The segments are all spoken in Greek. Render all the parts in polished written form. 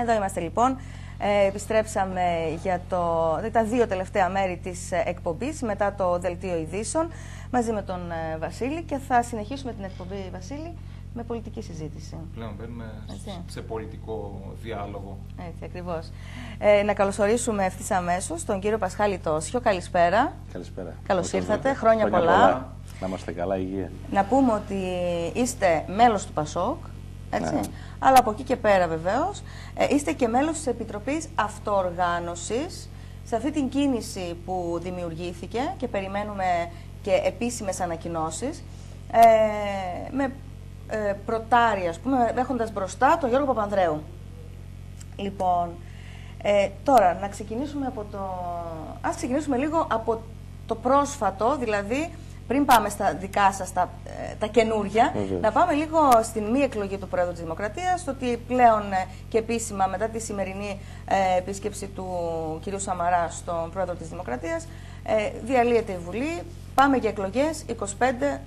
Εδώ είμαστε λοιπόν. Επιστρέψαμε για τα δύο τελευταία μέρη της εκπομπής μετά το Δελτίο Ειδήσεων μαζί με τον Βασίλη και θα συνεχίσουμε την εκπομπή, Βασίλη, με πολιτική συζήτηση. Πλέον μπαίνουμε σε πολιτικό διάλογο. Έτσι, ακριβώς. Να καλωσορίσουμε ευθύς αμέσως τον κύριο Πασχάλη Τόσιο. Καλησπέρα. Καλησπέρα. Καλώς ήρθατε. Χρόνια πολλά. Να είμαστε καλά, υγεία. Να πούμε ότι είστε μέλος του ΠΑΣΟΚ. Έτσι. Ναι. Αλλά από εκεί και πέρα βεβαίως είστε και μέλος της Επιτροπής Αυτοοργάνωσης σε αυτή την κίνηση που δημιουργήθηκε και περιμένουμε και επίσημες ανακοινώσεις με προτάρι, ας πούμε, έχοντας μπροστά τον Γιώργο Παπανδρέου. Λοιπόν, τώρα να ξεκινήσουμε ας ξεκινήσουμε λίγο από το πρόσφατο, δηλαδή πριν πάμε στα δικά σας τα καινούργια, να πάμε λίγο στην μη εκλογή του Πρόεδρου της Δημοκρατίας, το ότι πλέον και επίσημα μετά τη σημερινή επίσκεψη του κ. Σαμαρά στον Πρόεδρο της Δημοκρατίας, διαλύεται η Βουλή, πάμε για εκλογές 25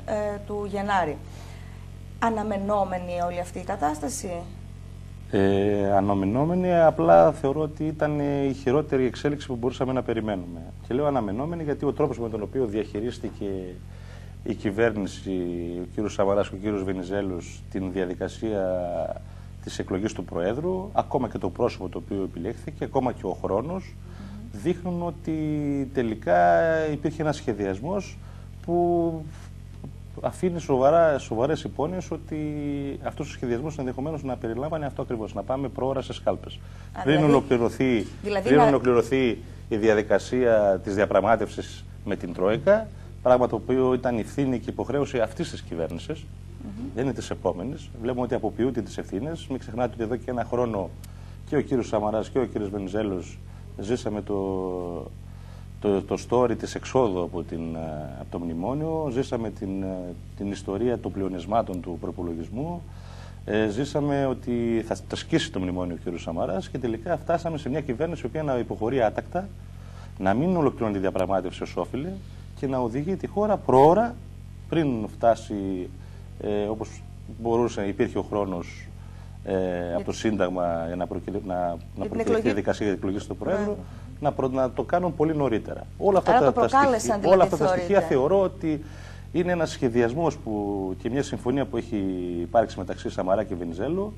του Γενάρη. Αναμενόμενη όλη αυτή η κατάσταση? Αναμενόμενη, απλά θεωρώ ότι ήταν η χειρότερη εξέλιξη που μπορούσαμε να περιμένουμε. Και λέω αναμενόμενη γιατί ο τρόπος με τον οποίο διαχειρίστηκε η κυβέρνηση, ο κ. Σαμαράς και ο κ. Βενιζέλος, την διαδικασία της εκλογής του Προέδρου, ακόμα και το πρόσωπο το οποίο επιλέχθηκε, ακόμα και ο χρόνος, δείχνουν ότι τελικά υπήρχε ένας σχεδιασμός που αφήνει σοβαρές υπόνοιες ότι αυτός ο σχεδιασμός ενδεχομένως να περιλάμβανε αυτό ακριβώς, να πάμε προώρα σε σκάλπες. Πριν ολοκληρωθεί η διαδικασία της διαπραγμάτευσης με την Τρόικα, πράγμα το οποίο ήταν ευθύνη και υποχρέωση αυτής της κυβέρνησης, δεν είναι της επόμενης. Βλέπουμε ότι αποποιούνται τις ευθύνες. Μην ξεχνάτε ότι εδώ και ένα χρόνο και ο κύριος Σαμαράς και ο κύριος Βενιζέλος ζήσαμε το story της εξόδου από το μνημόνιο, ζήσαμε την ιστορία των πλεονεσμάτων του προπολογισμού, ζήσαμε ότι θα τα σκίσει το μνημόνιο ο κ. Σαμαράς και τελικά φτάσαμε σε μια κυβέρνηση η οποία να υποχωρεί άτακτα, να μην ολοκληρώνει τη διαπραγμάτευση ως όφιλε και να οδηγεί τη χώρα προώρα πριν φτάσει, όπως υπήρχε ο χρόνος από το Σύνταγμα για να προκυρηθεί η διαδικασία εκλογής του Προέδρου, να το κάνουν πολύ νωρίτερα. Όλα αυτά τα στοιχεία θεωρώ ότι είναι ένας σχεδιασμός και μια συμφωνία που έχει υπάρξει μεταξύ Σαμαρά και Βενιζέλου.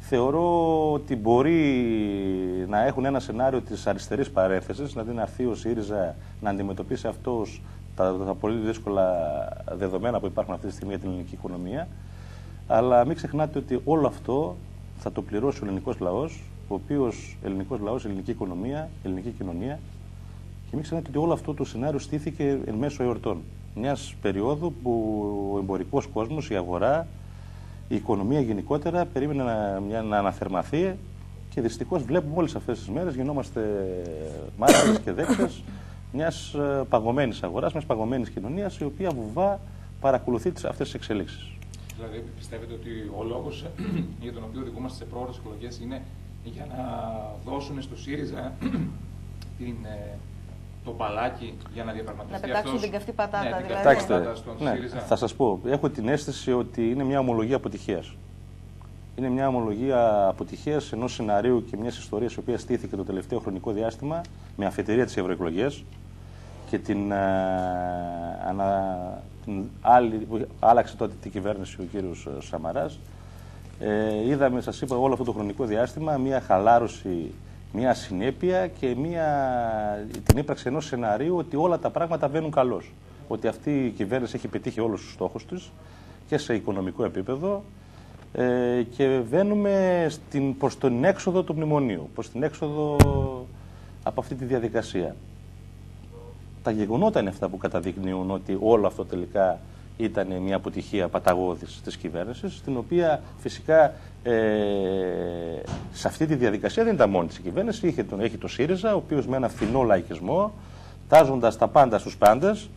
Θεωρώ ότι μπορεί να έχουν ένα σενάριο της αριστερής παρένθεσης, δηλαδή να έρθει ο ΣΥΡΙΖΑ να αντιμετωπίσει αυτός τα πολύ δύσκολα δεδομένα που υπάρχουν αυτή τη στιγμή για την ελληνική οικονομία. Αλλά μην ξεχνάτε ότι όλο αυτό θα το πληρώσει ο ελληνικός λαός, ο οποίος ελληνικός λαός, ελληνική οικονομία, ελληνική κοινωνία. Και μην ξεχνάτε ότι όλο αυτό το σενάριο στήθηκε εν μέσω εορτών. Μιας περίοδου που ο εμπορικός κόσμος, η αγορά, η οικονομία γενικότερα περίμενε να αναθερμαθεί και δυστυχώς βλέπουμε όλες αυτές τις μέρες γινόμαστε μάρτυρες και δέκτες μιας παγωμένης αγοράς, μιας παγωμένης κοινωνίας, η οποία βουβά παρακολουθεί αυτές τις εξελίξεις. Δηλαδή, πιστεύετε ότι ο λόγος για τον οποίο οδηγούμαστε σε πρόορες εκλογές είναι για να δώσουν στο ΣΥΡΙΖΑ το μπαλάκι για να διαπραγματευτεί? Να πετάξουν την καυτή πατάτα, ναι, δηλαδή. Κοιτάξτε, θα σας πω, έχω την αίσθηση ότι είναι μια ομολογία αποτυχίας. Είναι μια ομολογία αποτυχίας ενός σεναρίου και μιας ιστορίας η οποία στήθηκε το τελευταίο χρονικό διάστημα με αφετηρία τις ευρωεκλογές και άλλαξε τότε την κυβέρνηση ο κύριος Σαμαράς. Είδαμε, σας είπα, όλο αυτό το χρονικό διάστημα μια χαλάρωση, μια συνέπεια και την ύπαρξη ενός σεναρίου ότι όλα τα πράγματα βαίνουν καλώς. Ότι αυτή η κυβέρνηση έχει πετύχει όλους τους στόχους της και σε οικονομικό επίπεδο και βαίνουμε προς την έξοδο του μνημονίου, προς την έξοδο από αυτή τη διαδικασία. Τα γεγονότα είναι αυτά που καταδεικνύουν ότι όλο αυτό τελικά ήταν μια αποτυχία παταγώδης της κυβέρνησης, την οποία φυσικά σε αυτή τη διαδικασία δεν ήταν μόνη της η κυβέρνηση, έχει το ΣΥΡΙΖΑ, ο οποίος με ένα φθηνό λαϊκισμό, τάζοντας τα πάντα στους πάντες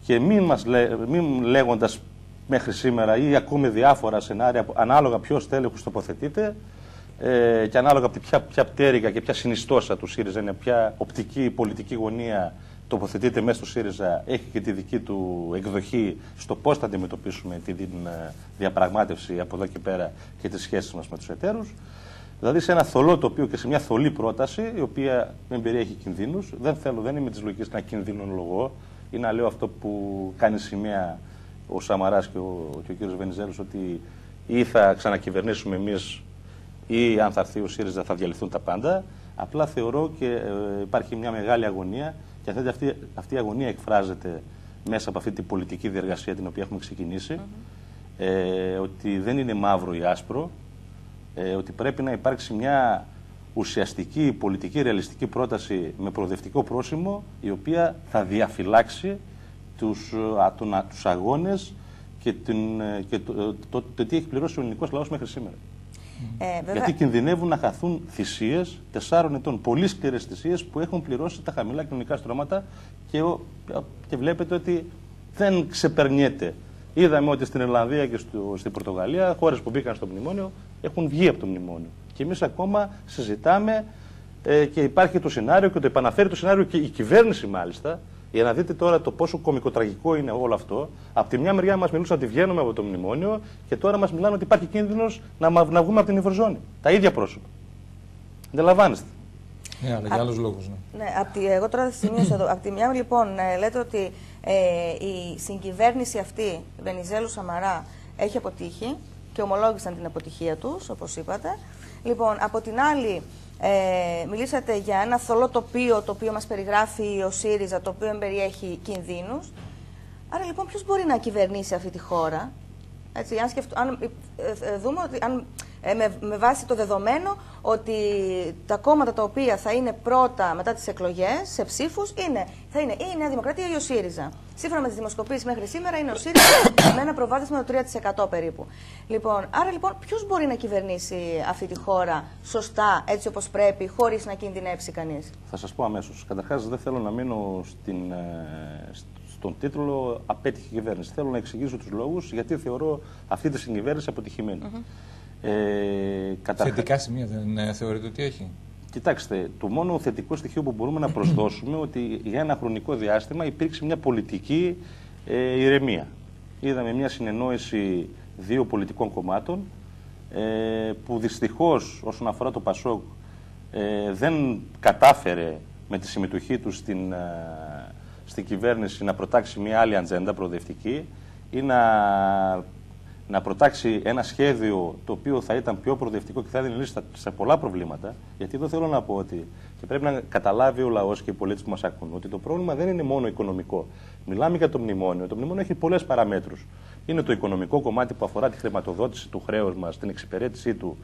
και μην λέγοντας μέχρι σήμερα ή ακούμε διάφορα σενάρια ανάλογα ποιος τέλεχος τοποθετείται και ανάλογα από ποια πτέρυγα και ποια συνιστόσα του ΣΥΡΙΖΑ είναι, ποια οπτική πολιτική γωνία τοποθετείται μέσα στο ΣΥΡΙΖΑ, έχει και τη δική του εκδοχή στο πώς θα αντιμετωπίσουμε τη διαπραγμάτευση από εδώ και πέρα και τις σχέσεις μας με τους εταίρους. Δηλαδή σε ένα θολό τοπίο και σε μια θολή πρόταση, η οποία δεν περιέχει κινδύνους. Δεν είμαι της λογικής να κινδυνολογώ ή να λέω αυτό που κάνει σημαία ο Σαμαράς και ο κύριος Βενιζέλος, ότι ή θα ξανακυβερνήσουμε εμείς ή αν θα έρθει ο ΣΥΡΙΖΑ θα διαλυθούν τα πάντα. Απλά θεωρώ και υπάρχει μια μεγάλη αγωνία και αυτή η αγωνία εκφράζεται μέσα από αυτή την πολιτική διεργασία την οποία έχουμε ξεκινήσει, ότι δεν είναι μαύρο ή άσπρο, ότι πρέπει να υπάρξει μια ουσιαστική πολιτική ρεαλιστική πρόταση με προοδευτικό πρόσημο, η οποία θα διαφυλάξει τους αγώνες και το τι έχει πληρώσει ο ελληνικός λαός μέχρι σήμερα. Γιατί κινδυνεύουν να χαθούν θυσίες 4 ετών, πολύ σκληρές θυσίες που έχουν πληρώσει τα χαμηλά κοινωνικά στρώματα και βλέπετε ότι δεν ξεπερνιέται. Είδαμε ότι στην Ιρλανδία και στην Πορτογαλία, χώρες που μπήκαν στο μνημόνιο, έχουν βγει από το μνημόνιο. Και εμείς ακόμα συζητάμε και υπάρχει το σενάριο και το επαναφέρει το σενάριο και η κυβέρνηση μάλιστα, για να δείτε τώρα το πόσο κωμικοτραγικό είναι όλο αυτό. Από τη μια μεριά μας μιλούσαν ότι βγαίνουμε από το μνημόνιο και τώρα μας μιλάνε ότι υπάρχει κίνδυνος να βγούμε από την Ευρωζώνη. Τα ίδια πρόσωπα. Αντιλαμβάνεστε. Ναι, αλλά για άλλους λόγους. Ναι, εγώ τώρα θα σημείωσα εδώ. Από τη μια λοιπόν λέτε ότι η συγκυβέρνηση αυτή Βενιζέλου Σαμαρά έχει αποτύχει και ομολόγησαν την αποτυχία τους, όπως είπατε. Λοιπόν, από την άλλη μιλήσατε για ένα θολό τοπίο το οποίο μας περιγράφει ο ΣΥΡΙΖΑ, το οποίο εμπεριέχει κινδύνους. Άρα λοιπόν ποιος μπορεί να κυβερνήσει αυτή τη χώρα? Έτσι, αν δούμε ότι με βάση το δεδομένο ότι τα κόμματα τα οποία θα είναι πρώτα μετά τις εκλογές σε ψήφους θα είναι ή η Νέα Δημοκρατία ή ο ΣΥΡΙΖΑ. Σύμφωνα με τις δημοσκοπήσεις μέχρι σήμερα είναι ο ΣΥΡΙΖΑ με ένα προβάδισμα το 3% περίπου. Άρα λοιπόν ποιος μπορεί να κυβερνήσει αυτή τη χώρα σωστά, έτσι όπως πρέπει, χωρίς να κινδυνεύσει κανείς? Θα σας πω αμέσως. Καταρχάς δεν θέλω να μείνω στον τίτλο «Απέτυχε η κυβέρνηση». Θέλω να εξηγήσω τους λόγους γιατί θεωρώ αυτή τη συγκυβέρνηση αποτυχημένη. Θετικά σημεία δεν θεωρείτε ότι έχει? Κοιτάξτε, το μόνο θετικό στοιχείο που μπορούμε να προσδώσουμε ότι για ένα χρονικό διάστημα υπήρξε μια πολιτική ηρεμία. Είδαμε μια συνεννόηση 2 πολιτικών κομμάτων που δυστυχώς όσον αφορά το ΠΑΣΟΚ δεν κατάφερε με τη συμμετοχή του στην κυβέρνηση να προτάξει μια άλλη ατζέντα προοδευτική ή να προτάξει ένα σχέδιο το οποίο θα ήταν πιο προοδευτικό και θα έδινε λύση σε πολλά προβλήματα. Γιατί εδώ θέλω να πω ότι και πρέπει να καταλάβει ο λαός και οι πολίτες που μας ακούν ότι το πρόβλημα δεν είναι μόνο οικονομικό. Μιλάμε για το μνημόνιο. Το μνημόνιο έχει πολλές παραμέτρους. Είναι το οικονομικό κομμάτι που αφορά τη χρηματοδότηση του χρέους μας, την εξυπηρέτησή του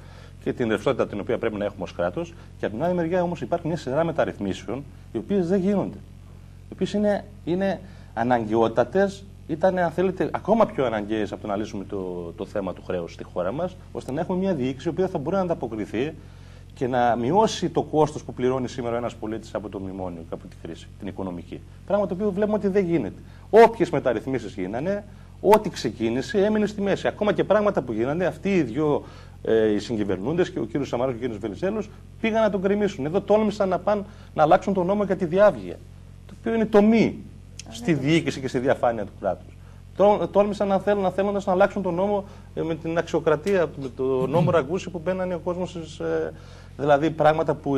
και την ρευστότητα την οποία πρέπει να έχουμε ως κράτος. Και από την άλλη μεριά όμως υπάρχει μια σειρά μεταρρυθμίσεων οι οποίες δεν γίνονται. Οι οποίες είναι αναγκαιότατες. Ήταν, αν θέλετε, ακόμα πιο αναγκαίες από το να λύσουμε το θέμα του χρέους στη χώρα μας, ώστε να έχουμε μια διοίκηση η οποία θα μπορεί να ανταποκριθεί και να μειώσει το κόστος που πληρώνει σήμερα ένας πολίτης από το μνημόνιο και από τη κρίση, την οικονομική. Πράγμα το οποίο βλέπουμε ότι δεν γίνεται. Όποιες μεταρρυθμίσεις γίνανε, ό,τι ξεκίνησε έμεινε στη μέση. Ακόμα και πράγματα που γίνανε, αυτοί οι δύο οι συγκυβερνούντες, και ο κύριος Σαμαράς και ο κύριος Βενιζέλος, πήγαν να τον γκρεμίσουν. Εδώ τόλμησαν να πάνε να αλλάξουν τον νόμο για τη διάβγεια. Το οποίο είναι τομή στη διοίκηση και στη διαφάνεια του κράτους. Τόλμησαν θέλοντας να αλλάξουν τον νόμο με την αξιοκρατία, με το νόμο Ραγκούση που μπαίνανε ο κόσμος δηλαδή πράγματα που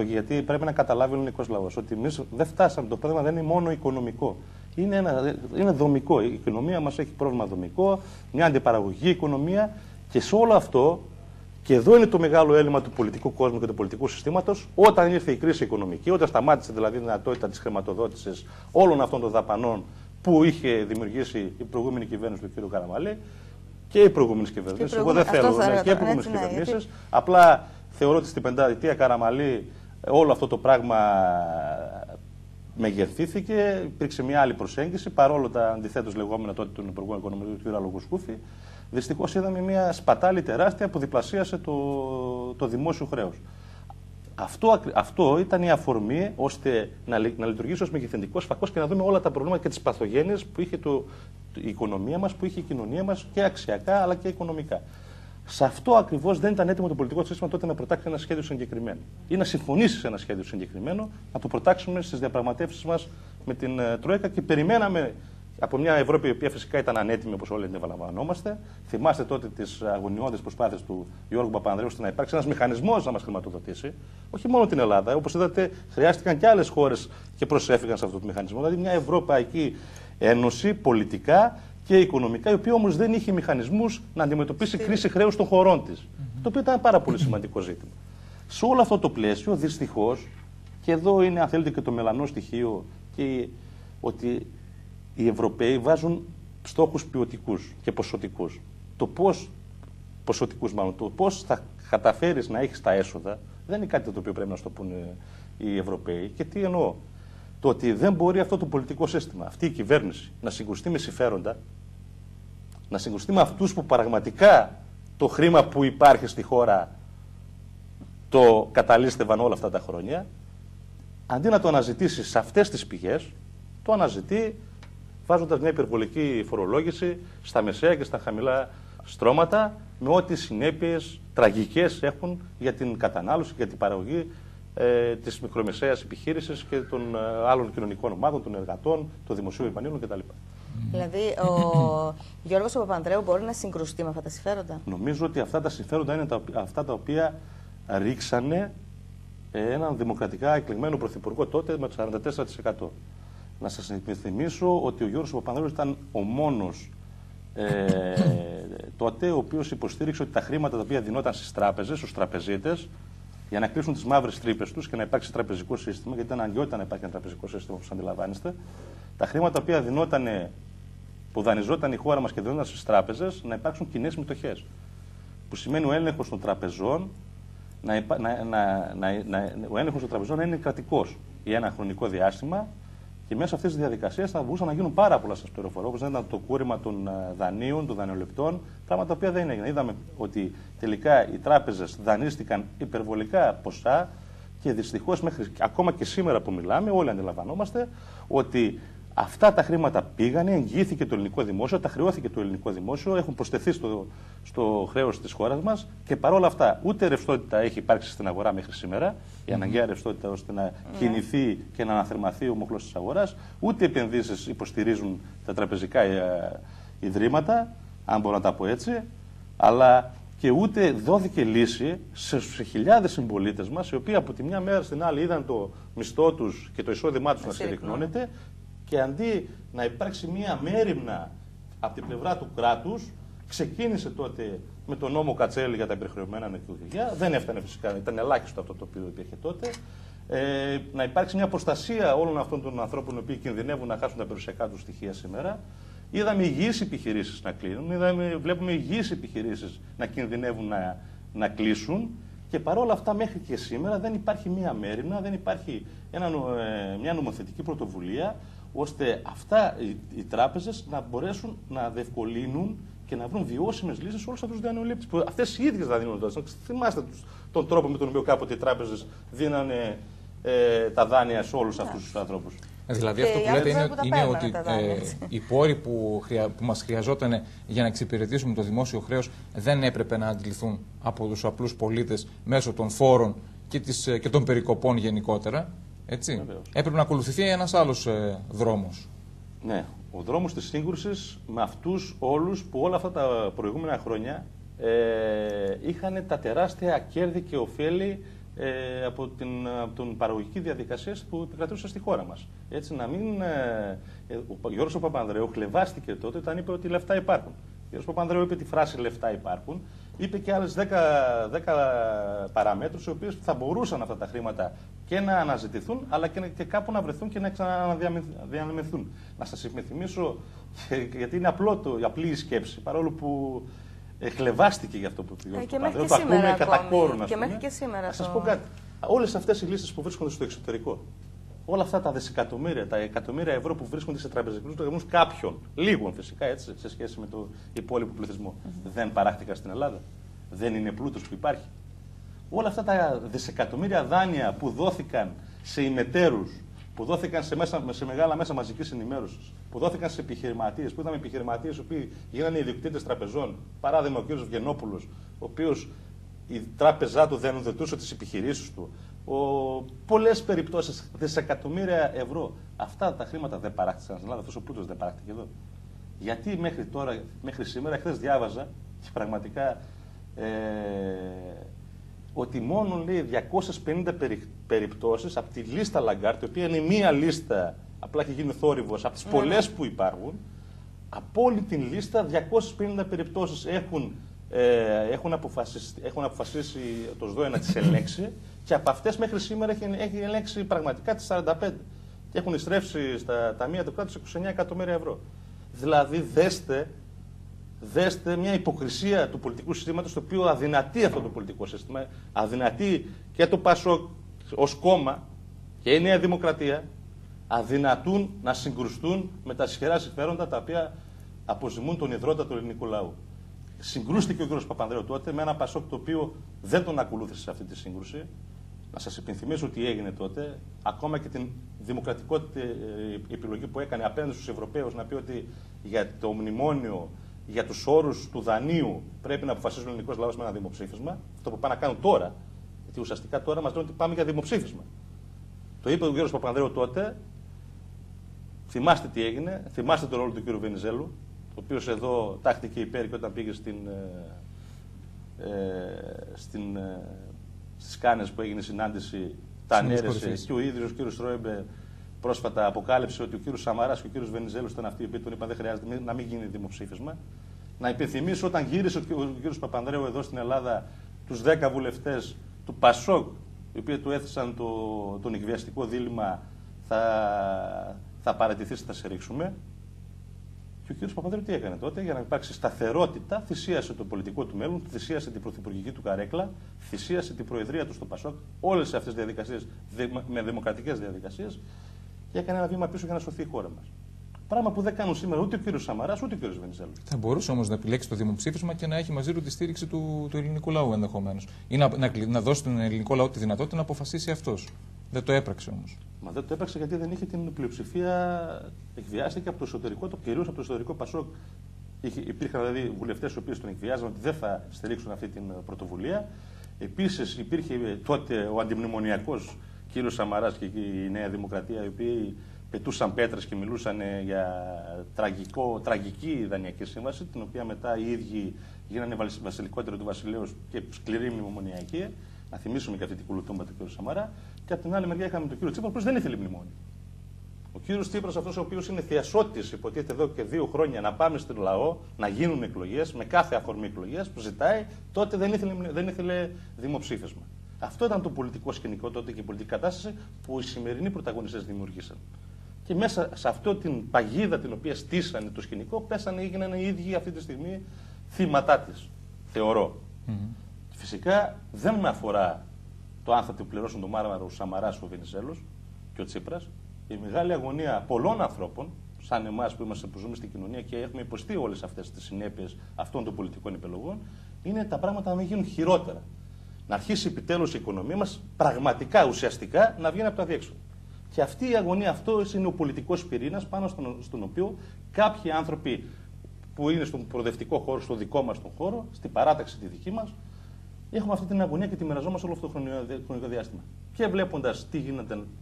γιατί πρέπει να καταλάβει ο ελληνικός λαός ότι εμείς δεν φτάσαμε, το πρόβλημα δεν είναι μόνο οικονομικό. Είναι δομικό. Η οικονομία μας έχει πρόβλημα δομικό, μια αντιπαραγωγική οικονομία και σε όλο αυτό. Και εδώ είναι το μεγάλο έλλειμμα του πολιτικού κόσμου και του πολιτικού συστήματος, όταν ήρθε η κρίση οικονομική, όταν σταμάτησε δηλαδή η δυνατότητα της χρηματοδότησης όλων αυτών των δαπανών που είχε δημιουργήσει η προηγούμενη κυβέρνηση του κ. Καραμαλή και οι προηγούμενες κυβερνήσεις. Εγώ δεν θέλω και οι προηγούμενες κυβερνήσεις. Απλά θεωρώ ότι στην πενταετία Καραμαλή όλο αυτό το πράγμα μεγεθύθηκε, υπήρξε μια άλλη προσέγγιση παρόλο τα αντιθέτως λεγόμενα τότε του Υπουργού Οικονομικού του κ. Λογοσκούφη. Δυστυχώς είδαμε μια σπατάλη τεράστια που διπλασίασε το δημόσιο χρέος. Αυτό ήταν η αφορμή ώστε να λειτουργήσει ως μεγεθυντικός φακός και να δούμε όλα τα προβλήματα και τις παθογένειες που είχε η οικονομία μας, που είχε η κοινωνία μας και αξιακά αλλά και οικονομικά. Σε αυτό ακριβώς δεν ήταν έτοιμο το πολιτικό σύστημα τότε να προτάξει ένα σχέδιο συγκεκριμένο ή να συμφωνήσει σε ένα σχέδιο συγκεκριμένο, να το προτάξουμε στις διαπραγματεύσεις μας με την Τρόικα και περιμέναμε Από μια Ευρώπη η οποία φυσικά ήταν ανέτοιμη, όπως όλοι αντιλαμβανόμαστε. Θυμάστε τότε τις αγωνιώδεις προσπάθειες του Γιώργου Παπανδρέου ώστε να υπάρξει ένας μηχανισμός να μας χρηματοδοτήσει. Όχι μόνο την Ελλάδα. Όπως είδατε, χρειάστηκαν και άλλες χώρες και προσέφηκαν σε αυτό το μηχανισμό. Δηλαδή, μια Ευρωπαϊκή Ένωση πολιτικά και οικονομικά, η οποία όμως δεν είχε μηχανισμούς να αντιμετωπίσει κρίση χρέους των χωρών της. Το οποίο ήταν πάρα πολύ σημαντικό ζήτημα. Σε όλο αυτό το πλαίσιο, δυστυχώς, και εδώ είναι, αν θέλετε, και το μελανό στοιχείο, και ότι οι Ευρωπαίοι βάζουν στόχους ποιοτικούς και ποσοτικούς. Το πώς θα καταφέρεις να έχεις τα έσοδα δεν είναι κάτι το οποίο πρέπει να σου το πούνε οι Ευρωπαίοι. Και τι εννοώ? Το ότι δεν μπορεί αυτό το πολιτικό σύστημα, αυτή η κυβέρνηση, να συγκρουστεί με συμφέροντα, να συγκρουστεί με αυτούς που πραγματικά το χρήμα που υπάρχει στη χώρα το καταλήστευαν όλα αυτά τα χρόνια, αντί να το αναζητήσει σε αυτές τις πηγές, το αναζητεί βάζοντας μια υπερβολική φορολόγηση στα μεσαία και στα χαμηλά στρώματα, με ό,τι συνέπειες τραγικές έχουν για την κατανάλωση, για την παραγωγή της μικρομεσαίας επιχείρησης και των άλλων κοινωνικών ομάδων, των εργατών, των δημοσίων υπαλλήλων κτλ. Δηλαδή, ο Γιώργος Παπανδρέου μπορεί να συγκρουστεί με αυτά τα συμφέροντα? Νομίζω ότι αυτά τα συμφέροντα είναι αυτά τα οποία ρίξανε έναν δημοκρατικά εκλεγμένο πρωθυπουργό τότε με το 44%. Να σας υπενθυμίσω ότι ο Γιώργος Παπανδρέου ήταν ο μόνος τότε ο οποίος υποστήριξε ότι τα χρήματα τα οποία δινόταν στις τράπεζες, στους τραπεζίτες, για να κλείσουν τις μαύρες τρύπες τους και να υπάρξει τραπεζικό σύστημα, γιατί ήταν αναγκαιότητα να υπάρχει ένα τραπεζικό σύστημα, όπως αντιλαμβάνεστε, τα χρήματα τα οποία που δανειζόταν η χώρα μας και δινόταν στις τράπεζες, να υπάρξουν κοινές μετοχές. Που σημαίνει ο έλεγχος των τραπεζών να είναι κρατικός για ένα χρονικό διάστημα. Και μέσα σε αυτές τις διαδικασίες θα μπορούσαν να γίνουν πάρα πολλά, σας πληροφορώ, όπως ήταν το κούρεμα των δανείων, των δανειοληπτών, πράγματα τα οποία δεν έγιναν. Είδαμε ότι τελικά οι τράπεζες δανείστηκαν υπερβολικά ποσά και δυστυχώς ακόμα και σήμερα που μιλάμε, όλοι αντιλαμβανόμαστε ότι αυτά τα χρήματα πήγανε, εγγυήθηκε το ελληνικό δημόσιο, τα χρεώθηκε το ελληνικό δημόσιο, έχουν προσθεθεί στο χρέος της χώρας μας και παρόλα αυτά ούτε ρευστότητα έχει υπάρξει στην αγορά μέχρι σήμερα, η αναγκαία ρευστότητα ώστε να κινηθεί και να αναθερμαθεί ο μοχλός της αγοράς, ούτε επενδύσεις υποστηρίζουν τα τραπεζικά ιδρύματα, αν μπορώ να τα πω έτσι, αλλά και ούτε δόθηκε λύση σε χιλιάδες συμπολίτες μας, οι οποίοι από τη μια μέρα στην άλλη είδαν το μισθό τους και το εισόδημά τους να συρρυκνώνεται. Και αντί να υπάρξει μία μέριμνα από την πλευρά του κράτους, ξεκίνησε τότε με τον νόμο Κατσέλη για τα υπερχρεωμένα νοικοκυριά. Δεν έφτανε φυσικά, ήταν ελάχιστο αυτό το οποίο υπήρχε τότε. Να υπάρξει μια προστασία όλων αυτών των ανθρώπων οι οποίοι κινδυνεύουν να χάσουν τα περιουσιακά τους στοιχεία σήμερα. Είδαμε υγιείς επιχειρήσεις να κλείνουν, βλέπουμε υγιείς επιχειρήσεις να κινδυνεύουν να κλείσουν. Και παρόλα αυτά, μέχρι και σήμερα δεν υπάρχει μία μέριμνα, δεν υπάρχει μια νομοθετική πρωτοβουλία, ώστε αυτά οι τράπεζες να μπορέσουν να διευκολύνουν και να βρουν βιώσιμες λύσεις σε όλους αυτούς τους δανειολήπτες. Που αυτές οι ίδιες δανειολήπτες. Θυμάστε τον τρόπο με τον οποίο κάποτε οι τράπεζες δίνανε τα δάνεια σε όλους αυτούς τους ανθρώπους. Δηλαδή αυτό που λέτε είναι ότι οι πόροι που μας χρειαζόταν για να εξυπηρετήσουμε το δημόσιο χρέος δεν έπρεπε να αντιληφθούν από τους απλούς πολίτες μέσω των φόρων και των περικοπών γενικότερα. Έτσι. Έπρεπε να ακολουθηθεί ένας άλλος δρόμος. Ναι, ο δρόμος της σύγκρουσης με αυτούς όλους που όλα αυτά τα προηγούμενα χρόνια είχαν τα τεράστια κέρδη και ωφέλη από την παραγωγική διαδικασία που επικρατούσε στη χώρα μας. Έτσι, να μην. Ο Γιώργος Παπανδρέου χλευάστηκε τότε όταν είπε ότι λεφτά υπάρχουν. Ο Γιώργος Παπανδρέου είπε τη φράση λεφτά υπάρχουν. Είπε και άλλες 10 παραμέτρους, οι οποίες θα μπορούσαν αυτά τα χρήματα και να αναζητηθούν, αλλά και κάπου να βρεθούν και να ξαναδιανεμηθούν. Να σας υπενθυμίσω, γιατί είναι απλή η σκέψη, παρόλο που χλευάστηκε για αυτό που είπε ο Παπανδρέου. Το ακούμε κατά κόρον, και μέχρι και σήμερα. Να σας πω κάτι. Όλες αυτές οι λύσεις που βρίσκονται στο εξωτερικό, όλα αυτά τα δισεκατομμύρια, τα εκατομμύρια ευρώ που βρίσκονται σε τραπεζικούς λογαριασμούς κάποιων, λίγων φυσικά έτσι, σε σχέση με τον υπόλοιπο πληθυσμό, δεν παράχτηκαν στην Ελλάδα. Δεν είναι πλούτος που υπάρχει. Όλα αυτά τα δισεκατομμύρια δάνεια που δόθηκαν σε ημετέρους, που δόθηκαν σε μεγάλα μέσα μαζικής ενημέρωσης, που δόθηκαν σε επιχειρηματίες, που είδαμε επιχειρηματίες οι οποίοι γίνανε ιδιοκτήτες τραπεζών. Παράδειγμα, ο κ. Βγενόπουλος, ο οποίος η τράπεζά του δεν ουδετούσε τις επιχειρήσεις του, Πολλές περιπτώσεις, δισεκατομμύρια ευρώ. Αυτά τα χρήματα δεν παράκτησαν στην Ελλάδα, αυτός ο πλούτος δεν παράκτηκε εδώ. Γιατί μέχρι σήμερα, χθες διάβαζα και πραγματικά ότι μόνο λέει 250 περιπτώσεις από τη λίστα Λαγκάρτ, η οποία είναι μία λίστα, απλά έχει γίνει θόρυβος, από τις πολλές που υπάρχουν, από όλη την λίστα 250 περιπτώσεις έχουν αποφασίσει το ΣΔΟΕ να τις ελέγξει και από αυτές μέχρι σήμερα έχει ελέγξει πραγματικά τις 45 και έχουν ειστρέψει στα ταμεία του κράτους 29 εκατομμύρια ευρώ. Δηλαδή δέστε μια υποκρισία του πολιτικού συστήματος, το οποίο αδυνατεί αυτό το πολιτικό σύστημα, αδυνατεί και το ΠΑΣΟΚ ως κόμμα και η Νέα Δημοκρατία, αδυνατούν να συγκρουστούν με τα ισχυρά συμφέροντα τα οποία αποζημούν τον ιδρώτα του ελληνικού λαού. Συγκρούστηκε ο κ. Παπανδρέου τότε με ένα ΠΑΣΟΚ το οποίο δεν τον ακολούθησε σε αυτή τη σύγκρουση. Να σας υπενθυμίσω τι έγινε τότε, ακόμα και την δημοκρατικότητα επιλογή που έκανε απέναντι στους Ευρωπαίους να πει ότι για το μνημόνιο, για τους όρους του δανείου πρέπει να αποφασίσει ο ελληνικός λαός με ένα δημοψήφισμα. Αυτό που πάνε να κάνουν τώρα, γιατί ουσιαστικά τώρα μας λένε ότι πάμε για δημοψήφισμα. Το είπε ο κ. Παπανδρέου τότε, θυμάστε τι έγινε, θυμάστε τον ρόλο του κ. Βενιζέλου, ο οποίος εδώ τάχθηκε υπέρ και όταν πήγε στις Κάνες που έγινε συνάντηση, τα ανέρεσε και ο ίδιος ο κ. Στρόιμπε πρόσφατα αποκάλυψε ότι ο κ. Σαμαράς και ο κ. Βενιζέλος ήταν αυτοί οι οποίοι τον είπαν δεν χρειάζεται να μην γίνει δημοψήφισμα. Να υπενθυμίσω όταν γύρισε ο κ. Παπανδρέου εδώ στην Ελλάδα τους 10 βουλευτές του ΠΑΣΟΚ, οι οποίοι του έθεσαν το νοικιαστικό δίλημμα θα παραιτηθείς, θα σε ρίξουμε. Και ο κ. Παπανδρέου τι έκανε τότε, για να υπάρξει σταθερότητα, θυσίασε το πολιτικό του μέλλον, θυσίασε την πρωθυπουργική του καρέκλα, θυσίασε την προεδρία του στο ΠΑΣΟΚ, όλες αυτές τις διαδικασίες με δημοκρατικές διαδικασίες και έκανε ένα βήμα πίσω για να σωθεί η χώρα μας. Πράγμα που δεν κάνουν σήμερα ούτε ο κ. Σαμαράς ούτε ο κ. Βενιζέλου. Θα μπορούσε όμως να επιλέξει το δημοψήφισμα και να έχει μαζί του τη στήριξη του ελληνικού λαού ενδεχομένως. Ή να δώσει στον ελληνικό λαό τη δυνατότητα να αποφασίσει αυτός. Δεν το έπραξε όμως. Μα δεν το έπραξε γιατί δεν είχε την πλειοψηφία, εκβιάστηκε από το εσωτερικό, κυρίως από το εσωτερικό ΠΑΣΟΚ. Υπήρχαν δηλαδή βουλευτές οι οποίοι τον εκβιάζαν ότι δεν θα στηρίξουν αυτή την πρωτοβουλία. Επίσης υπήρχε τότε ο αντιμνημονιακός κ. Σαμαράς και η Νέα Δημοκρατία, οι οποίοι πετούσαν πέτρες και μιλούσαν για τραγική δανειακή σύμβαση, την οποία μετά οι ίδιοι γίνανε βασιλικότερο του βασιλέως και σκληρή μνημονιακή. Να θυμίσουμε και αυτή την κουλουτούμπα του κ. Σαμαρά. Και από την άλλη μεριά είχαμε τον κ. Τσίπρα, ο οποίος δεν ήθελε μνημόνιο. Ο κ. Τσίπρας, αυτός ο οποίος είναι θειασότης, υποτίθεται εδώ και 2 χρόνια να πάμε στον λαό, να γίνουν εκλογές, με κάθε αφορμή εκλογές που ζητάει, τότε δεν ήθελε δημοψήφισμα. Αυτό ήταν το πολιτικό σκηνικό τότε και η πολιτική κατάσταση που οι σημερινοί πρωταγωνιστές δημιουργήσαν. Και μέσα σε αυτό την παγίδα την οποία στήσανε το σκηνικό, πέσανε, έγιναν οι ίδιοι αυτή τη στιγμή θύματά της, θεωρώ. Φυσικά δεν με αφορά το αν θα την πληρώσουν το Μάρμαρο ο Σαμαράς, ο Βενιζέλος και ο Τσίπρας. Η μεγάλη αγωνία πολλών ανθρώπων, σαν εμάς που ζούμε στην κοινωνία και έχουμε υποστεί όλες αυτές τις συνέπειες αυτών των πολιτικών επιλογών, είναι τα πράγματα να μην γίνουν χειρότερα. Να αρχίσει επιτέλους η οικονομία μας πραγματικά, ουσιαστικά, να βγαίνει από το αδιέξοδο. Και αυτή η αγωνία, αυτό είναι ο πολιτικός πυρήνας πάνω στον οποίο κάποιοι άνθρωποι που είναι στον προοδευτικό χώρο, στο δικό μας τον χώρο, στην παράταξη τη δική μας, έχουμε αυτή την αγωνία και τη μοιραζόμαστε όλο αυτό το χρονικό διάστημα. Και βλέποντας τι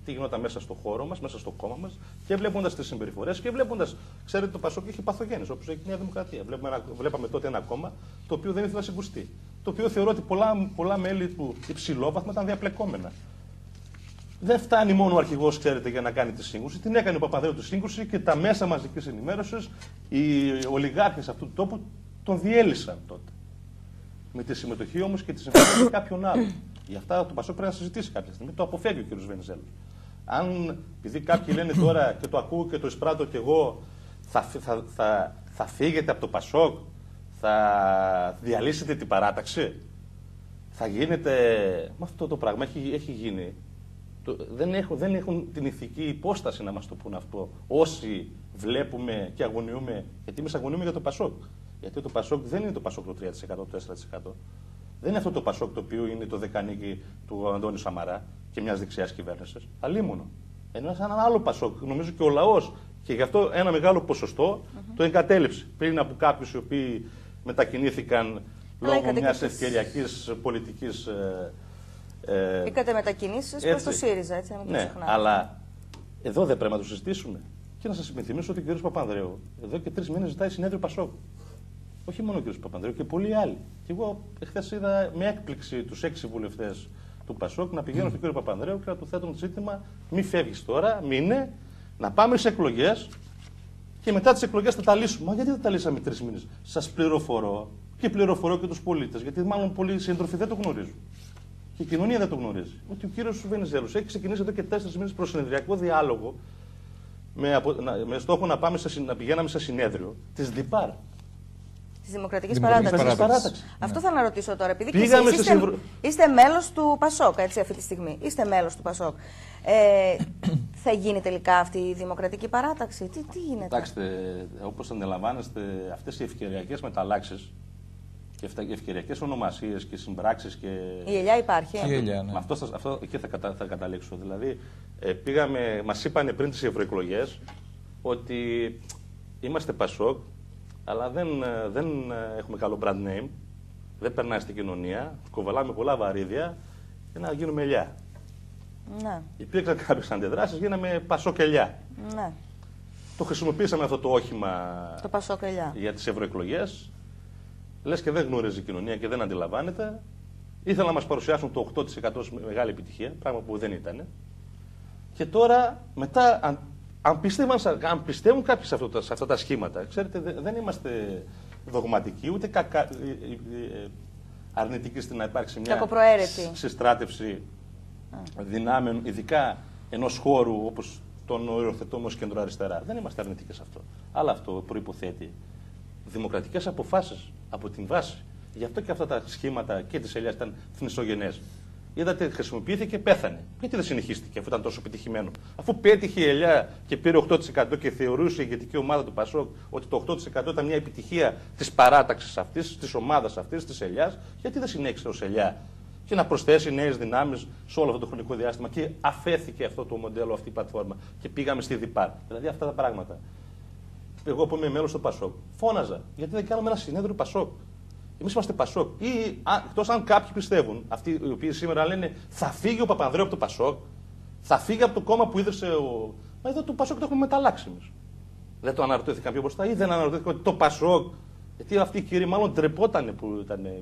γινόταν μέσα στο χώρο μας, μέσα στο κόμμα μας, και βλέποντας τις συμπεριφορές, και βλέποντας, ξέρετε, το ΠΑΣΟΚ έχει παθογένειες, όπως έχει η Νέα Δημοκρατία. Βλέπαμε τότε ένα κόμμα το οποίο δεν ήθελε να συγκρουστεί. Το οποίο θεωρώ ότι πολλά μέλη του υψηλόβαθμα ήταν διαπλεκόμενα. Δεν φτάνει μόνο ο αρχηγός, ξέρετε, για να κάνει τη σύγκρουση. Την έκανε ο Παπανδρέου τη σύγκρουση και τα μέσα μαζικής ενημέρωσης, οι ολιγάρχες αυτού του τόπου τον διέλυσαν τότε. Με τη συμμετοχή όμως και τη συμφωνία κάποιων άλλων. Γι' αυτά το ΠΑΣΟΚ πρέπει να συζητήσει κάποια στιγμή. Το αποφεύγει ο κ. Βενιζέλος. Αν, επειδή κάποιοι λένε τώρα και το ακούω και το εισπράττω κι εγώ, θα φύγετε από το ΠΑΣΟΚ, θα διαλύσετε την παράταξη, θα γίνετε. Με αυτό το πράγμα έχει γίνει. Δεν έχουν την ηθική υπόσταση να μας το πούν αυτό. Όσοι βλέπουμε και αγωνιούμε, γιατί εμείς αγωνιούμε για το ΠΑΣΟΚ. Γιατί το ΠΑΣΟΚ δεν είναι το ΠΑΣΟΚ το 3%, το 4%. Δεν είναι αυτό το ΠΑΣΟΚ το οποίο είναι το δεκανίκι του Αντώνη Σαμαρά και μιας δεξιάς κυβέρνησης. Αλλήμονο. Ενώ σε έναν άλλο ΠΑΣΟΚ, νομίζω και ο λαός, και γι' αυτό ένα μεγάλο ποσοστό το εγκατέλειψε. Πριν από κάποιους οι οποίοι μετακινήθηκαν λόγω μιας ευκαιριακής πολιτικής Είχατε μετακινήσεις προς το ΣΥΡΙΖΑ, έτσι, να μην το ξεχνάτε. Αλλά εδώ δεν πρέπει να το συζητήσουμε. Και να σας υπενθυμίσω ότι ο κ. Παπανδρέου εδώ και 3 μήνες ζητάει συνέδριο Πασόκ. Όχι μόνο ο κ. Παπανδρέου και πολλοί άλλοι. Και εγώ εχθές είδα με έκπληξη τους 6 βουλευτές του Πασόκ να πηγαίνουν στον κ. Παπανδρέου και να του θέτουν το ζήτημα: μη φεύγεις τώρα, μείνε, να πάμε στις εκλογές και μετά τις εκλογές θα τα λύσουμε. Μα γιατί δεν τα λύσαμε 3 μήνες? Σας πληροφορώ και πληροφορώ και τους πολίτες, γιατί μάλλον πολλοί σύντροφοι δεν το γνωρίζουν. Και η κοινωνία δεν το γνωρίζει. Ότι ο κύριος Βενιζέλος έχει ξεκινήσει εδώ και 4 μήνες προσυνεδριακό διάλογο με στόχο να πηγαίναμε σε συνέδριο της ΔΙΠΑΡ. Της Δημοκρατικής Παράταξης. Αυτό θα αναρωτήσω τώρα. Επειδή είστε μέλος του Πασόκ, έτσι, αυτή τη στιγμή. Είστε μέλος του Πασόκ. Θα γίνει τελικά αυτή η Δημοκρατική Παράταξη? Τι γίνεται? Κοιτάξτε, όπως αντιλαμβάνεστε, αυτές οι ευκαιριακές μεταλλάξεις και οι ευκαιριακές ονομασίες και συμπράξεις και... Η ελιά υπάρχει. Η ελιά, ναι. Αυτό εκεί θα καταλήξω. Δηλαδή, μας είπανε πριν τις ευρωεκλογές ότι είμαστε Πασόκ, αλλά δεν έχουμε καλό brand name, δεν περνάει στην κοινωνία, κοβαλάμε πολλά βαρύδια και να γίνουμε ελιά. Ναι. Υπήρξαν κάποιες αντιδράσεις, γίναμε Πασόκ ελιά. Ναι. Το χρησιμοποίησαμε αυτό το όχημα το Πασόκ ελιά για τις ευρωεκλογές. Λες και δεν γνωρίζει η κοινωνία και δεν αντιλαμβάνεται. Ήθελαν να μας παρουσιάσουν το 8% μεγάλη επιτυχία, πράγμα που δεν ήταν. Και τώρα, μετά, αν πιστεύουν κάποιοι σε αυτά τα σχήματα, ξέρετε, δεν είμαστε δογματικοί, ούτε αρνητικοί στην να υπάρξει μια συστράτευση δυνάμεων, ειδικά ενός χώρου όπως τον οριοθετούμε ως κεντροαριστερά. Δεν είμαστε αρνητικοί σε αυτό. Αλλά αυτό προϋποθέτει δημοκρατικές αποφάσεις από την βάση. Γι' αυτό και αυτά τα σχήματα και της ελιάς ήταν θνησογενές. Είδατε, χρησιμοποιήθηκε, πέθανε. Γιατί δεν συνεχίστηκε αφού ήταν τόσο επιτυχημένο? Αφού πέτυχε η ελιά και πήρε 8% και θεωρούσε η ηγετική ομάδα του Πασόκ ότι το 8% ήταν μια επιτυχία της παράταξης αυτής, της ομάδας αυτής, της ελιάς, γιατί δεν συνέχισε ως ελιά και να προσθέσει νέες δυνάμεις σε όλο αυτό το χρονικό διάστημα και αφέθηκε αυτό το μοντέλο, αυτή η πλατφόρμα και πήγαμε στη ΔΙΠΑΡ. Δηλαδή αυτά τα πράγματα. Εγώ που είμαι μέλος του Πασόκ, φώναζα γιατί δεν κάνουμε ένα συνέδριο Πασόκ. Εμείς είμαστε Πασόκ. Ή εκτός αν κάποιοι πιστεύουν, αυτοί οι οποίοι σήμερα λένε θα φύγει ο Παπανδρέου από το Πασόκ, θα φύγει από το κόμμα που ίδρυσε ο. Μα εδώ το Πασόκ το έχουμε μεταλλάξει εμείς. Δεν το αναρωτήθηκαν πιο μπροστά ή δεν αναρωτήθηκαν ότι το Πασόκ. Γιατί αυτοί οι κύριοι μάλλον ντρεπότανε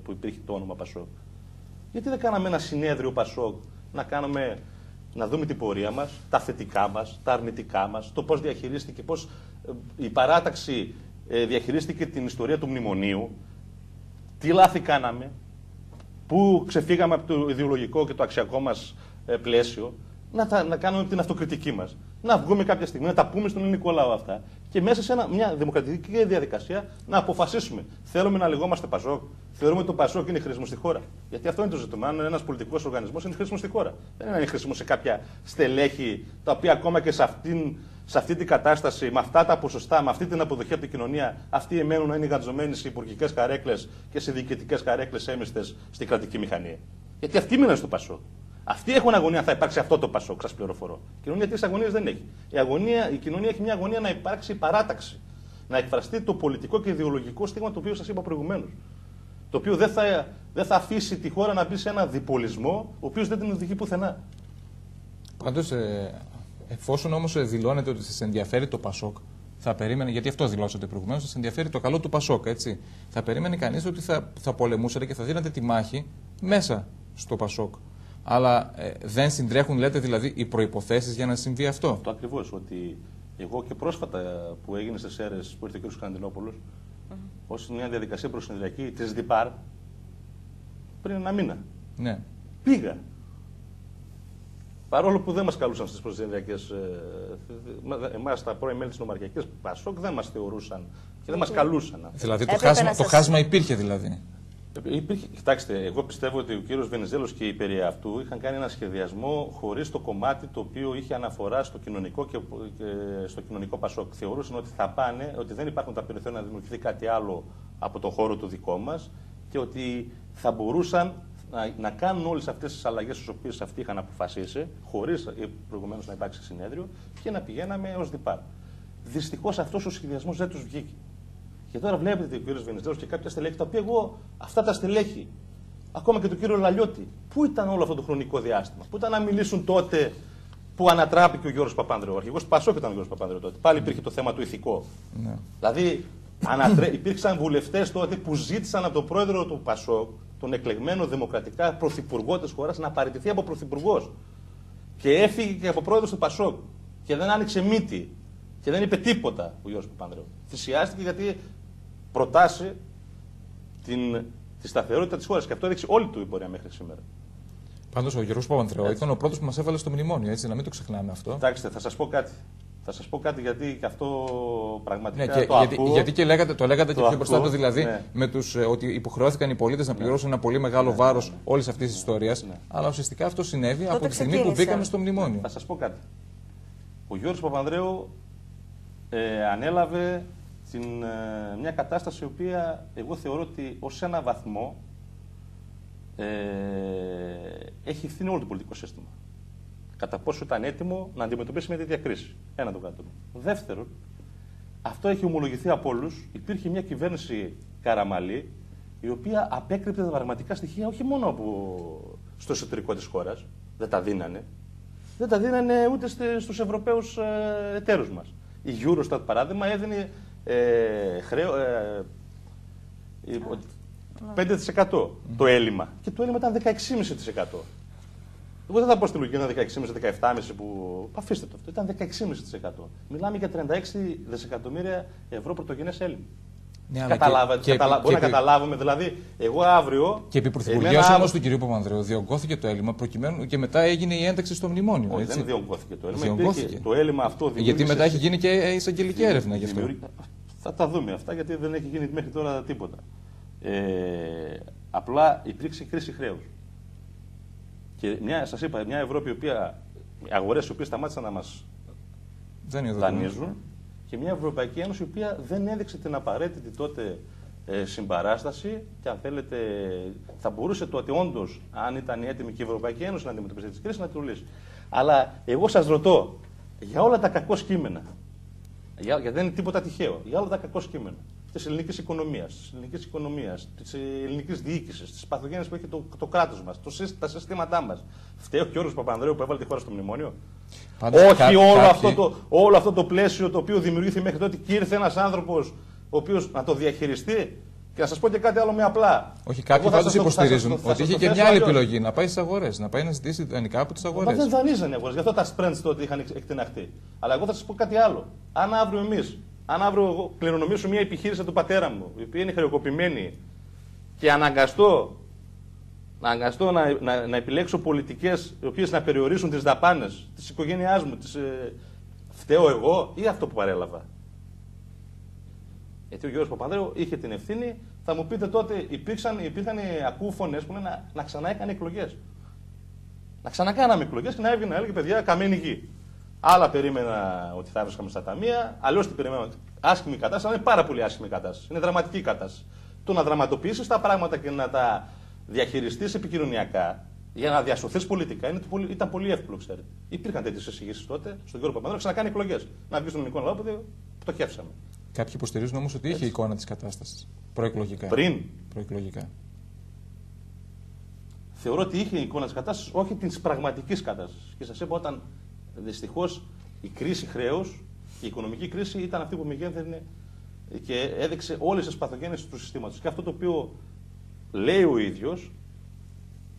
που υπήρχε το όνομα Πασόκ. Γιατί δεν κάναμε ένα συνέδριο Πασόκ να δούμε την πορεία μας, τα θετικά μας, τα αρνητικά μας, το πώς διαχειρίστηκε, πώς η παράταξη διαχειρίστηκε την ιστορία του μνημονίου, τι λάθη κάναμε, πού ξεφύγαμε από το ιδεολογικό και το αξιακό μας πλαίσιο, να κάνουμε την αυτοκριτική μας. Να βγούμε κάποια στιγμή, να τα πούμε στον ελληνικό λαό αυτά και μέσα σε μια δημοκρατική διαδικασία να αποφασίσουμε. Θέλουμε να λεγόμαστε Πασόκ, θεωρούμε ότι το Πασόκ είναι χρήσιμο στη χώρα. Γιατί αυτό είναι το ζήτημα. Αν ένας πολιτικός οργανισμός είναι χρήσιμο στη χώρα. Δεν είναι χρήσιμο σε κάποια στελέχη τα οποία ακόμα και σε αυτή την κατάσταση, με αυτά τα ποσοστά, με αυτή την αποδοχή από την κοινωνία, αυτοί εμένουν να είναι γαντζωμένοι σε υπουργικές καρέκλες και σε διοικητικές καρέκλες έμιστες στην κρατική μηχανή. Γιατί αυτοί μείναν στο Πασόκ. Αυτοί έχουν αγωνία, θα υπάρξει αυτό το Πασόκ, σας πληροφορώ. Η κοινωνία τις αγωνίες δεν έχει. Η κοινωνία έχει μια αγωνία να υπάρξει παράταξη. Να εκφραστεί το πολιτικό και ιδεολογικό στίγμα το οποίο σας είπα προηγουμένως. Το οποίο δεν θα αφήσει τη χώρα να μπει σε ένα διπολισμό, ο οποίος δεν την οδηγεί πουθενά. Πάντως, εφόσον όμως δηλώνετε ότι σας ενδιαφέρει το Πασόκ, θα περίμενε, γιατί αυτό δηλώσατε προηγουμένως, σας ενδιαφέρει το καλό του Πασόκ, έτσι. Θα περίμενε κανείς ότι θα πολεμούσατε και θα δίνατε τη μάχη μέσα στο Πασόκ. Αλλά δεν συντρέχουν, λέτε, δηλαδή, οι προϋποθέσεις για να συμβεί αυτό. Αυτό ακριβώς. Ότι εγώ και πρόσφατα που έγινε στις ΣΕΡΕΣ που ήρθε ο κ. Κωνσταντινόπουλος, ως μια διαδικασία προσυνεδριακή της ΔΙΠΑΡ, πριν ένα μήνα. Ναι. Πήγα. Παρόλο που δεν μας καλούσαν στις προσυνεδριακές, εμάς τα πρώην μέλη της Νομαρχιακής Πασόκ δεν μας θεωρούσαν και δεν μας καλούσαν. Δηλαδή το χάσμα υπήρχε δηλαδή. Κοιτάξτε, εγώ πιστεύω ότι ο κύριος Βενιζέλος και οι περί αυτού είχαν κάνει ένα σχεδιασμό χωρίς το κομμάτι το οποίο είχε αναφορά στο κοινωνικό και στο κοινωνικό Πασόκ. Θεωρούσαν ότι θα πάνε, ότι δεν υπάρχουν τα περιθώρια να δημιουργηθεί κάτι άλλο από τον χώρο του δικό μας και ότι θα μπορούσαν να κάνουν όλες αυτές τις αλλαγές τις οποίες αυτοί είχαν αποφασίσει, χωρίς προηγουμένως να υπάρξει συνέδριο, και να πηγαίναμε ως ΔΙΠΑΡ. Δυστυχώς αυτός ο σχεδιασμός δεν τους βγήκε. Και τώρα βλέπετε ο κ. Βενιζέλος και κάποια στελέχη, τα οποία εγώ αυτά τα στελέχη ακόμα και του κύριου Λαλιώτη. Πού ήταν όλο αυτό το χρονικό διάστημα, πού ήταν να μιλήσουν τότε που ανατράπηκε ο Γιώργος Παπανδρέου. Ο αρχηγός του Πασόκ ήταν ο Γιώργος Παπανδρέου τότε. Πάλι υπήρχε το θέμα του ηθικό. Ναι. Δηλαδή, υπήρξαν βουλευτές τότε που ζήτησαν από τον πρόεδρο του Πασόκ, τον εκλεγμένο δημοκρατικά πρωθυπουργό της χώρας, να παραιτηθεί από πρωθυπουργός. Και έφυγε και από πρόεδρος του Πασόκ. Και δεν άνοιξε μύτη. Και δεν είπε τίποτα ο Γιώργος Παπανδρέου. Θυσιάστηκε γιατί προτάσει τη σταθερότητα της χώρας. Και αυτό έδειξε όλη του η πορεία μέχρι σήμερα. Πάντως ο Γιώργος Παπανδρέου ήταν ο πρώτος που μας έβαλε στο μνημόνιο, έτσι, να μην το ξεχνάμε αυτό. Κοιτάξτε, θα σας πω κάτι. Θα σας πω κάτι γιατί και αυτό πραγματικά ναι, το ακούω. Γιατί και το λέγατε και πιο μπροστά δηλαδή, ναι. Ότι υποχρεώθηκαν οι πολίτες να πληρώσουν ένα πολύ μεγάλο βάρος όλης αυτής της ιστορίας. Ναι. Αλλά ουσιαστικά αυτό συνέβη από τη στιγμή που μπήκαμε στο μνημόνιο. Θα σας πω κάτι. Ο Γιώργος Παπανδρέου ανέλαβε μια κατάσταση η οποία εγώ θεωρώ ότι ως ένα βαθμό έχει ευθύνη όλο το πολιτικό σύστημα. Κατά πόσο ήταν έτοιμο να αντιμετωπίσει μια τέτοια κρίση. Ένα το κάτω. Δεύτερον, αυτό έχει ομολογηθεί από όλους. Υπήρχε μια κυβέρνηση Καραμαλή, η οποία απέκρυπτε τα πραγματικά στοιχεία όχι μόνο στο εσωτερικό της χώρας, δεν τα δίνανε. Δεν τα δίνανε ούτε στους Ευρωπαίους εταίρους μας. Η Eurostat, παράδειγμα, έδινε 5% το έλλειμμα. Και το έλλειμμα ήταν 16,5%. Εγώ δεν θα πω στη λογική, ήταν 16,5-17,5% που. Αφήστε το αυτό. Ήταν 16,5%. Μιλάμε για 36 δισεκατομμύρια ευρώ πρωτογενές έλλειμμα. Ναι, μπορεί να καταλάβουμε, δηλαδή, εγώ αύριο. Και επί πρωθυπουργίας όμως του κ. Παπανδρέου διωγγώθηκε το έλλειμμα προκειμένου και μετά έγινε η ένταξη στο μνημόνιο. Όχι, δεν διωγγώθηκε το έλλειμμα. Το έλλειμμα αυτό γιατί μετά έχει γίνει και εισαγγελική έρευνα γι' αυτό. Θα τα δούμε αυτά, γιατί δεν έχει γίνει μέχρι τώρα τίποτα. Απλά υπήρξε κρίση χρέους. Και σας είπα, μια Ευρώπη, αγορές οι οποίες σταμάτησαν να μας δανείζουν, και μια Ευρωπαϊκή Ένωση η οποία δεν έδειξε την απαραίτητη τότε συμπαράσταση, και αν θέλετε θα μπορούσε τότε όντως, αν ήταν έτοιμη και η Ευρωπαϊκή Ένωση να αντιμετωπίσει τις κρίσεις, να τη λύσει. Αλλά εγώ σας ρωτώ, για όλα τα κακό κείμενα, γιατί δεν είναι τίποτα τυχαίο, για όλα τα κακό κείμενα της ελληνικής οικονομίας, της ελληνικής διοίκησης, της παθογένειας που έχει το κράτος μας, τα συστήματά μας. Φταίει ο Γιώργος Παπανδρέου που έβαλε τη χώρα στο μνημόνιο? Όχι όλο αυτό το πλαίσιο το οποίο δημιουργήθηκε μέχρι τότε, και ήρθε ένας άνθρωπος ο οποίος να το διαχειριστεί. Και να σας πω και κάτι άλλο με απλά. Όχι, κάποιοι πάντως υποστηρίζουν ότι είχε και μια άλλη επιλογή, να πάει στις αγορές, να πάει να ζητήσει δανεικά από τις αγορές. Δεν δανείζανε οι αγορές, γι' αυτό τα σπρέντς τότε είχαν εκτεναχθεί. Αλλά εγώ θα σας πω κάτι άλλο. Αν αύριο εγώ κληρονομήσω μια επιχείρηση του πατέρα μου, η οποία είναι χρεοκοπημένη, και αναγκαστώ να επιλέξω πολιτικές οι οποίες να περιορίσουν τις δαπάνες της οικογένειάς μου, φταίω εγώ ή αυτό που παρέλαβα? Γιατί ο Γιώργος Παπανδρέου είχε την ευθύνη. Θα μου πείτε τότε, υπήρχαν ακούω φωνές που λένε να ξανά έκανε εκλογές. Να ξανακάναμε εκλογές και να έβγαινε να έλεγε, παιδιά, καμένη γη. Άλλα περίμενα ότι θα βρίσκαμε στα ταμεία, αλλιώς την περίμενα. Άσχημη κατάσταση, αλλά είναι πάρα πολύ άσχημη κατάσταση. Είναι δραματική κατάσταση. Το να δραματοποιήσεις τα πράγματα και να τα διαχειριστείς επικοινωνιακά για να διασωθείς πολιτικά ήταν πολύ εύκολο, ξέρετε. Υπήρχαν τέτοιες εισηγήσεις τότε στον Γιώργο Παπανδρέου, ξανακάνει εκλογές. Να βγει στον ελληνικό λαό που πτωχεύσαμε. Κάποιοι υποστηρίζουν όμως ότι είχε εικόνα της κατάστασης προεκλογικά. Προεκλογικά. Θεωρώ ότι είχε εικόνα της κατάστασης, όχι της πραγματικής κατάστασης. Και σας είπα, όταν δυστυχώς η κρίση χρέους, η οικονομική κρίση ήταν αυτή που μεγέθυνε και έδειξε όλες τις παθογένειες του συστήματος. Και αυτό το οποίο λέει ο ίδιος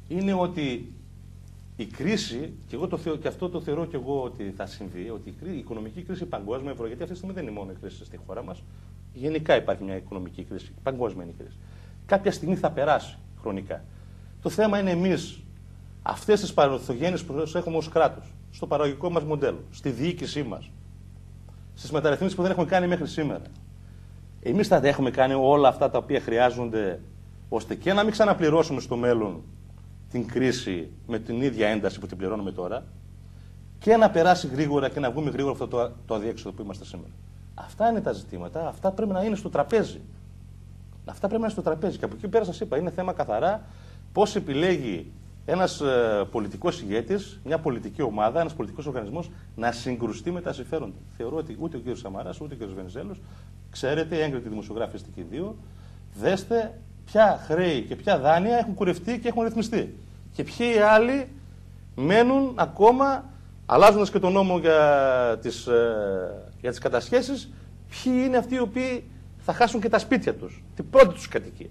είναι ότι η κρίση, και αυτό το θεωρώ και εγώ ότι θα συμβεί, ότι η οικονομική κρίση παγκόσμια, γιατί αυτή τη στιγμή δεν είναι μόνο η κρίση στη χώρα μας, γενικά υπάρχει μια οικονομική κρίση, παγκόσμια είναι η κρίση. Κάποια στιγμή θα περάσει χρονικά. Το θέμα είναι εμείς αυτές τις παθογένειες που έχουμε ως κράτος, στο παραγωγικό μας μοντέλο, στη διοίκησή μας, στις μεταρρυθμίσεις που δεν έχουμε κάνει μέχρι σήμερα. Εμείς θα έχουμε κάνει όλα αυτά τα οποία χρειάζονται, ώστε και να μην ξαναπληρώσουμε στο μέλλον την κρίση με την ίδια ένταση που την πληρώνουμε τώρα, και να περάσει γρήγορα και να βγούμε γρήγορα αυτό το αδιέξοδο που είμαστε σήμερα. Αυτά είναι τα ζητήματα, αυτά πρέπει να είναι στο τραπέζι. Αυτά πρέπει να είναι στο τραπέζι. Και από εκεί πέρα σας είπα, είναι θέμα καθαρά πώς επιλέγει ένας πολιτικός ηγέτης, μια πολιτική ομάδα, ένας πολιτικός οργανισμός να συγκρουστεί με τα συμφέροντα. Θεωρώ ότι ούτε ο κ. Σαμαράς ούτε ο κ. Βενιζέλος, ξέρετε, έγκριτη δημοσιογράφοι είστε και οι δύο, δέστε ποια χρέη και ποια δάνεια έχουν κουρευτεί και έχουν ρυθμιστεί. Και ποιοι άλλοι μένουν ακόμα, αλλάζοντας και τον νόμο για τις κατασχέσεις, ποιοι είναι αυτοί οι οποίοι θα χάσουν και τα σπίτια τους, την πρώτη τους κατοικία.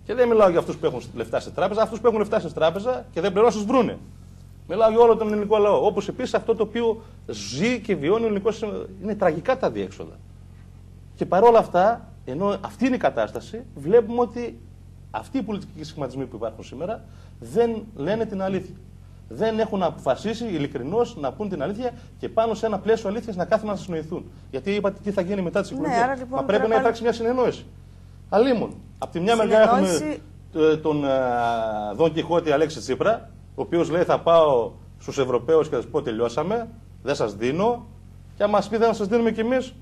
Και δεν μιλάω για αυτούς που έχουν λεφτά σε τράπεζα, αυτούς που έχουν λεφτά σε τράπεζα και δεν πληρώνουν, βρούνε. Μιλάω για όλο τον ελληνικό λαό. Όπως επίσης αυτό το οποίο ζει και βιώνει ο ελληνικός. Είναι τραγικά τα διέξοδα. Και παρόλα αυτά, ενώ αυτή είναι η κατάσταση, βλέπουμε ότι αυτοί οι πολιτικοί σχηματισμοί που υπάρχουν σήμερα δεν λένε την αλήθεια. Δεν έχουν αποφασίσει ειλικρινώς να πούν την αλήθεια και πάνω σε ένα πλαίσιο αλήθειας να κάθουν να συνοηθούν. Γιατί είπατε τι θα γίνει μετά τις εκλογές. Ναι, λοιπόν, μα πρέπει να υπάρξει μια συνεννόηση. Αλλήμον. Από τη μια μεριά έχουμε τον Δον Κιχώτη Αλέξη Τσίπρα, ο οποίος λέει θα πάω στους Ευρωπαίους και θα τους πω τελειώσαμε, δεν σας δίνω, και αν μας πει δεν σας δίνουμε κι εμείς,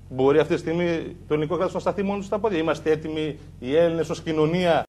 μπορεί αυτή τη στιγμή το ελληνικό κράτος να σταθεί μόνο στα πόδια. Είμαστε έτοιμοι οι Έλληνες ως κοινωνία